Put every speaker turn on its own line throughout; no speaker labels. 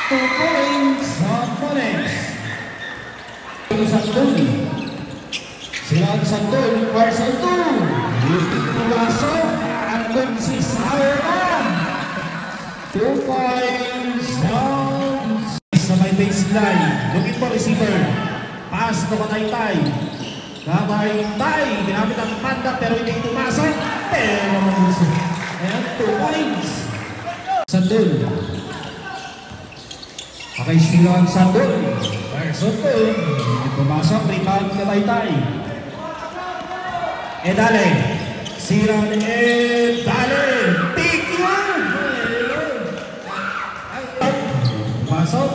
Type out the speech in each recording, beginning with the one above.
2 points on Monex. Santol. Silang Santol, Carson 2. Pumasok. Andun si Sauron. 2 points on sa may baseline. Looking for receiver. Pass to Kataytay. Kataytay. Ginamit ang panda pero hindi pumasok. Pero ayan, 2 points. Santol. Okay, silang Santol. Carson 2. Pumasok. Rebound Kataytay. Edale. Silang Edale. Big one. Pumasok.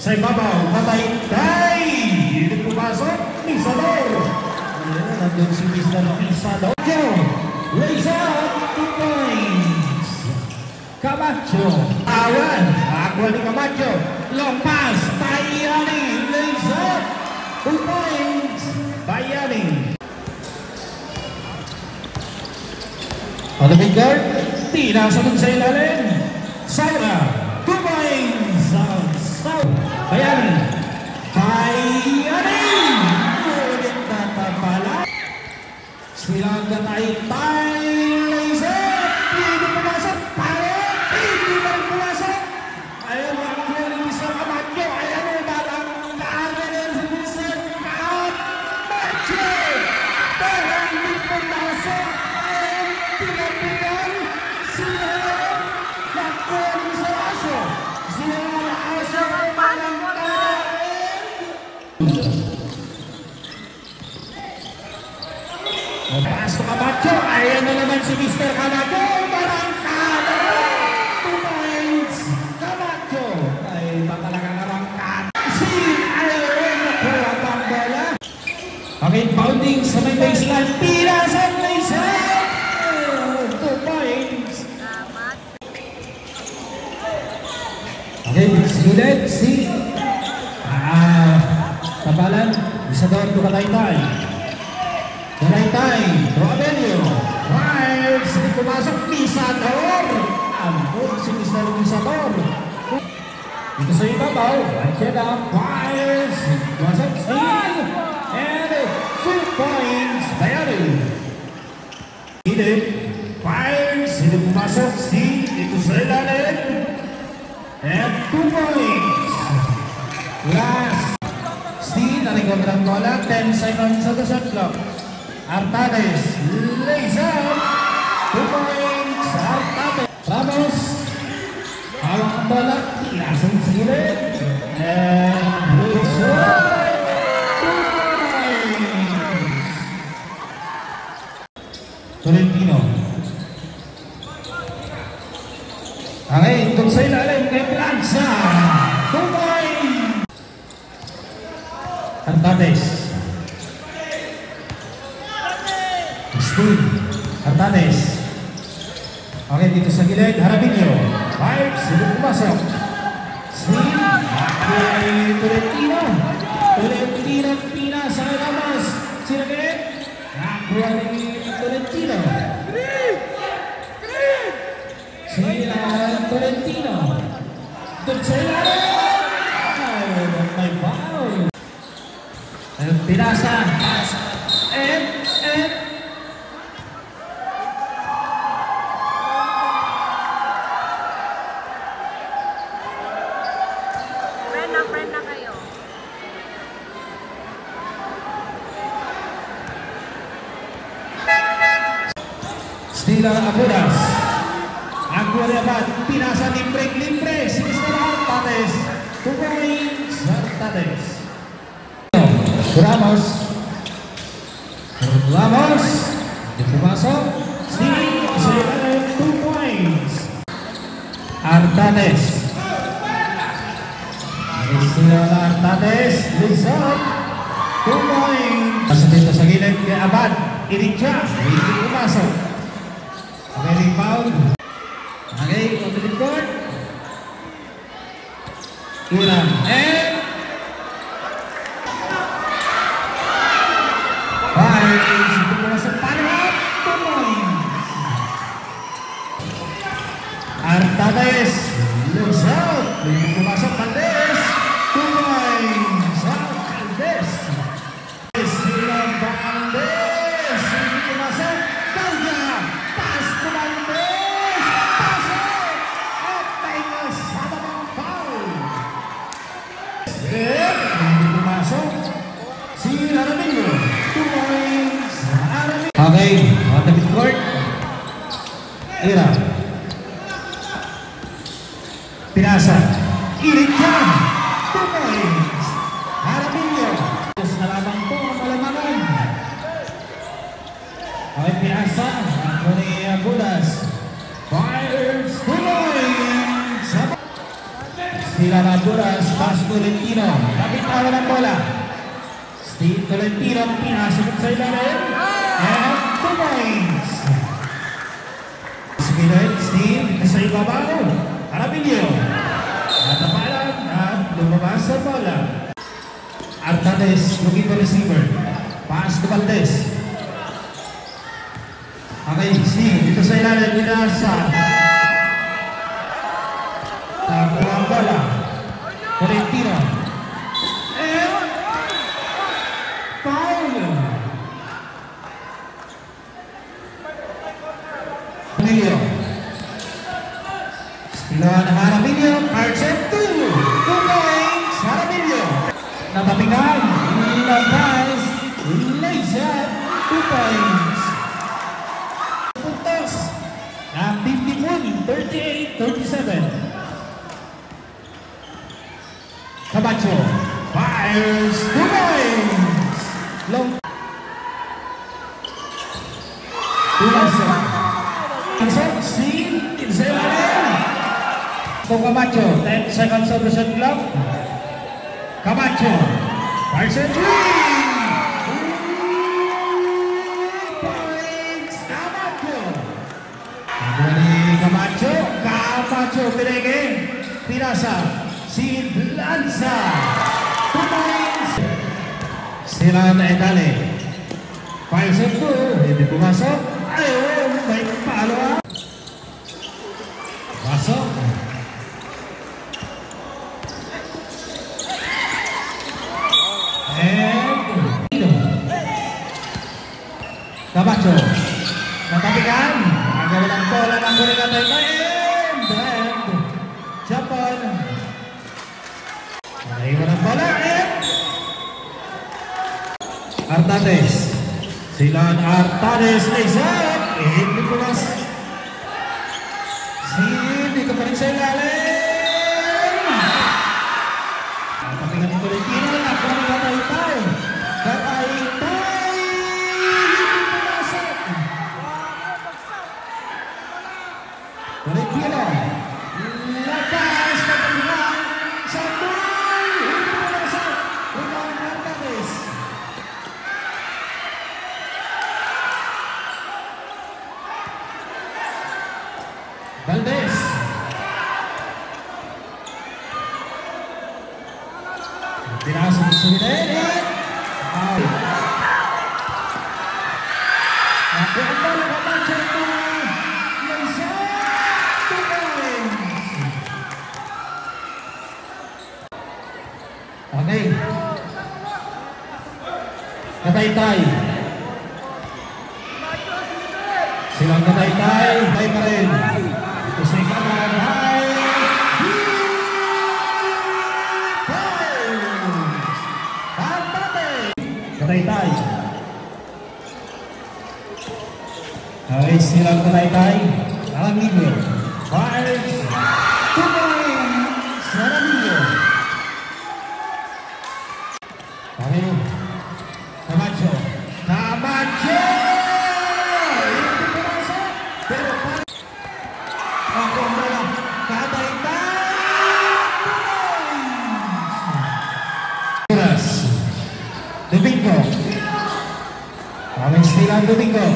Sa ibabaw. Kataytay. Hindi pumasok. Misador. Ayan, nandun si Mr. Misador. Raise up. 2 points. Camacho. Awan. Aqua ni Camacho. Long pass. Bayani. Raise up. 2 points. Bayani. Olympic guard. Tinasunod sa ilalim. Saira. 2 points. Bayani. Bayani. Ulit na tabala. Silang Kataytay. Raise up. Hindi pumasok. Hindi pa rin pumasok. Ayun ang huling isa Camacho. Ayan ang balang kaanan si Mr. Camacho. Pero hindi pumasok. Ayun, pinapigan. Sila nakuha ni Mr. Aso. Sila na Aso ang balang kaanan. Pass to Camacho. Ayan na naman si Mr. Camacho. Balang kaanan. 2 points. Camacho. Ay, baka nakarang kaanan. Si Aaron nakuha pang bola. Okay, bounding sa may baseline. Pinasan na isa. 2 points. Okay, sulit si tabalan. Isador to Kataytay. Kataytay. Rodelio. Fires. Hindi pumasok. Misador. Ambon si Mr. Misador. Dito sa ibabaw. Right up. Fires. Pumasok. Steal. And 2 points. Bayani. Hindi. Fires. Hindi pumasok. Steal. Dito sa ilalim. And 2 points. Last. Steal. Nalikod ng bola. 10 seconds sa the shot clock. Artades. Lays up. 2 points. Artades. Ramos. Hawak ang bola. Lasang silid. And lays up. 2 points. Tolentino. Okay, itong sa ilalim kay Plancha. 2 points. Artades. Steve. Artades. Okay, dito sa gilid. Harabillo. Vibes. Hindi pumasok. Steve. Okay, Tolentino. Tolentino. Pinasa kay Ramos. Sino kayo? Nakuha ni Tolentino. Sila Tolentino. Doon sa ilalim. May foul. Pinasa. And
friend na kayo.
Stila Abudas. Aguariabat. Pinasa libre. Si Mr. Artades. 2 points. Artades. Ramos. Ramos. Hindi pumasok. Stila 2 points. Artades. Stila Artades. Lizard. 2 points. Nasa dito sa gilid kay Abad. Iritya. Hindi pumasok. Okay, rebound. Okay, on the record. Ilan. And 5. Hindi pumasok. Panahon. 2 points. Artades. Lizard. Hindi pumasok. Okay, on the midcourt. Ira. Pinasa. Irit ka. 2 points. Harabilyo. Tapos na lamang po ang malamangan. Okay, Pinasa. Anthony Abulas. Fires. 2 points. Sila na Abulas. Pass Tolentino. Kapitawan ng bola. Steve Tolentino. Pinasa sa ilalim. And 2 points. Steve, sa ibabaw. Harabilyo. Natapalan at lumabas sa bola. Artades, looking for receiver. Pass to Valdez. Okay, Steve, dito sa ilalim, Pinasa. Takuha ang bola. Tolentino. And foul. Harabilyo. Pinuha ng Harabilyo, Archer 2. 2 points, Harabilyo. Napapigan, Lopez, Laser, 2 points. Puntos, na 51, 38-37. Camacho, fires, 2 points. Long. Pinasa. Camacho, 10 seconds of the shot clock. Camacho, Carson 3 points, Camacho. Camacho, Camacho, pinige, Pinasa, si Lanza, 2 points. Sila na Edale, Carson 2, hindi pumasok. Ayun, may palo. Pasok. Camacho, natapikan, agaw ng bola ng Burigatay and Japan. Naiwan ng bola and Artades. Sila ang Artades, Laser, hindi pumas. Hindi ka pa rin sa ilalim. Natapikan ng Tolentino, nakuha ng Gatay-tay. Gatay-tay. Tolentino, lakas na pagkakas sa ball, hindi mo nasa Roland Artades. Valdez, pinasa ng Suminere, nakuha ang bola ng Manchester. Okay. Gatay-tay. Silang Gatay-tay. Tay pa rin. Ito sa ikaman. Hi! Gatay-tay. Okay, silang Gatay-tay. Harabilyo. Fires. 2 points. Harabilyo. Camacho, Camacho! Hindi pumasok, pero ako ang bola, Gatay-tay! Domingo. Aming steal ang Domingo.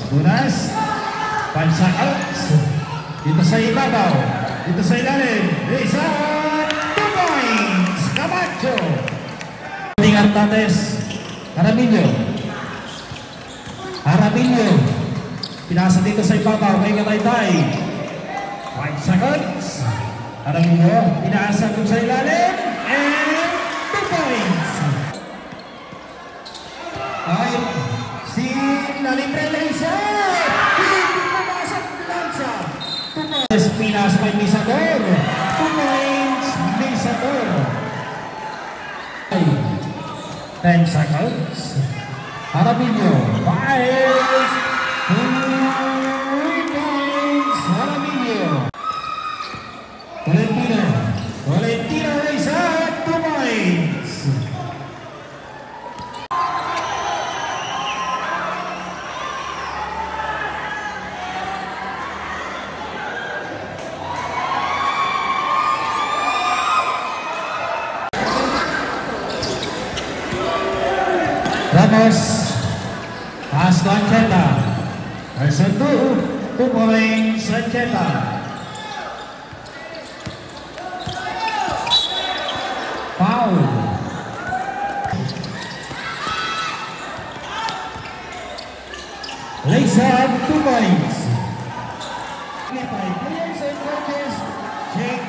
Bunas, pansa out. Dito sa ibabaw, dito sa ilalim, isa, 2 points, Camacho! Artades, Harabilyo. Harabilyo. Pinasa dito sa ibabaw kay Gatay-tay. 5 seconds. Harabilyo. Pinasa dito sa ilalim. And 2 points. Ay, si Nalibre Laser. Hindi pumasok Lanza. 2 points. Pinasa kay Misador. 2 points. Misador. 10 seconds. Harabilyo. 5. Person 2 points Sancheta. Foul. Lace-up 2 points. By players and coaches, Jake